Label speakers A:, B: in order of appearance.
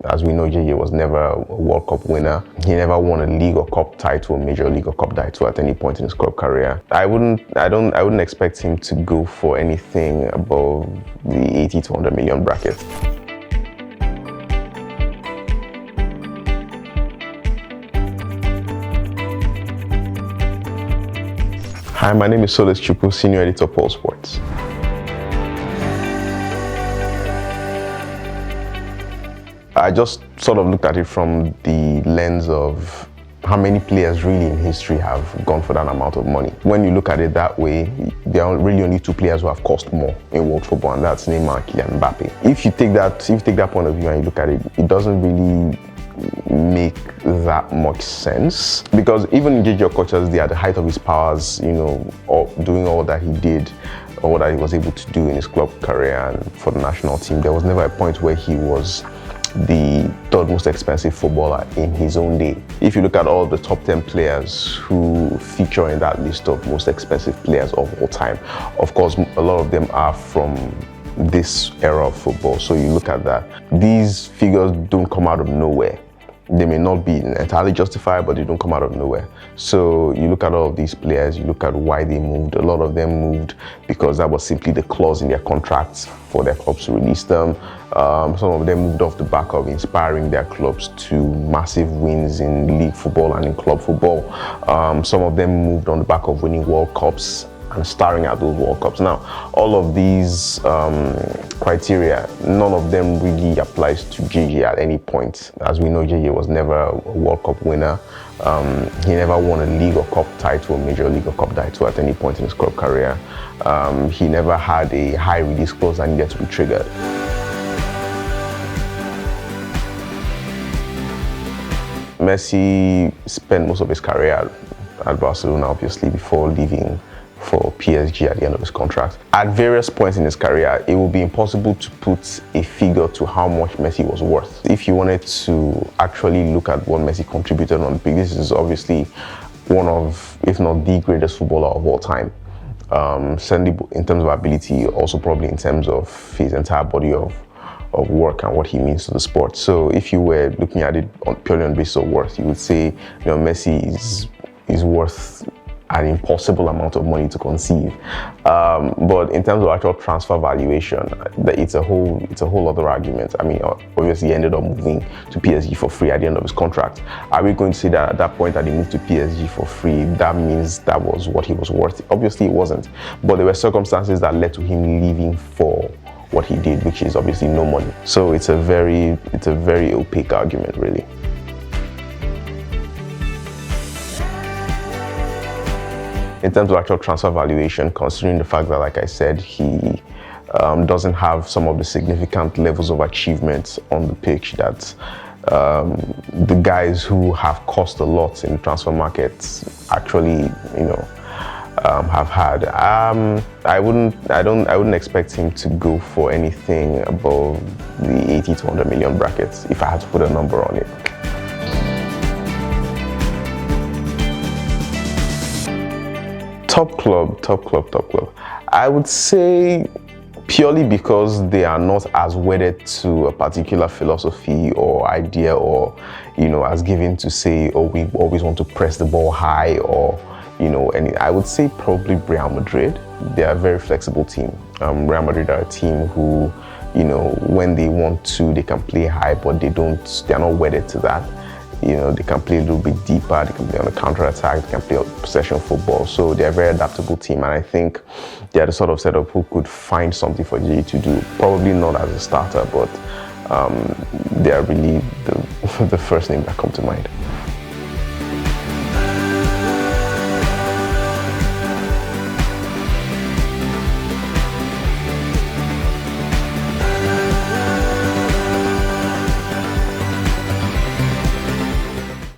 A: As we know, JayJay was never a World Cup winner. He never won a league or cup title, a major league or cup title at any point in his club career. I wouldn't expect him to go for anything above the 80 to 100 million bracket. Hi, my name is Solace Chukwu, Senior Editor, Pulse Sports. I just sort of looked at it from the lens of how many players really in history have gone for that amount of money. When you look at it that way, there are really only two players who have cost more in world football, and that's Neymar and Kylian Mbappe. If you take that point of view and you look at it, it doesn't really make that much sense, because even in JayJay Okochas, at the height of his powers, or doing all that he did, or what that he was able to do in his club career and for the national team, there was never a point where he was the third most expensive footballer in his own day. If you look at all the top 10 players who feature in that list of most expensive players of all time, of course, a lot of them are from this era of football. So you look at that. These figures don't come out of nowhere. They may not be entirely justified, but they don't come out of nowhere. So you look at all of these players, you look at why they moved. A lot of them moved because that was simply the clause in their contracts for their clubs to release them. Some of them moved off the back of inspiring their clubs to massive wins in league football and in club football. Some of them moved on the back of winning World Cups and starring at those World Cups. Now, all of these criteria, none of them really applies to JayJay at any point. As we know, JayJay was never a World Cup winner. He never won a league or cup title, a major league or cup title at any point in his club career. He never had a high release clause that needed to be triggered. Messi spent most of his career at Barcelona, obviously, before leaving for PSG at the end of his contract. At various points in his career, it will be impossible to put a figure to how much Messi was worth. If you wanted to actually look at what Messi contributed on the pitch, this is obviously one of, if not the greatest footballer of all time. Certainly in terms of ability, also probably in terms of his entire body of work and what he means to the sport. So if you were looking at it purely on the basis of worth, you would say, Messi is worth an impossible amount of money to conceive. But in terms of actual transfer valuation, it's a whole other argument. I mean, obviously he ended up moving to PSG for free at the end of his contract. Are we going to say that at that point that he moved to PSG for free, that means that was what he was worth? Obviously it wasn't. But there were circumstances that led to him leaving for what he did, which is obviously no money. So it's a very opaque argument, really. In terms of actual transfer valuation, considering the fact that, like I said, he doesn't have some of the significant levels of achievements on the pitch that the guys who have cost a lot in the transfer markets actually, have had. I wouldn't expect him to go for anything above the 80 to 100 million brackets if I had to put a number on it. Top club. I would say purely because they are not as wedded to a particular philosophy or idea, or as given to say, oh, we always want to press the ball high, or and I would say probably Real Madrid. They are a very flexible team. Real Madrid are a team who, when they want to, they can play high, but they're not wedded to that. They can play a little bit deeper, they can play on the counter-attack, they can play possession football. So they're a very adaptable team, and I think they're the sort of setup who could find something for JayJay to do. Probably not as a starter, but they are really the first name that come to mind.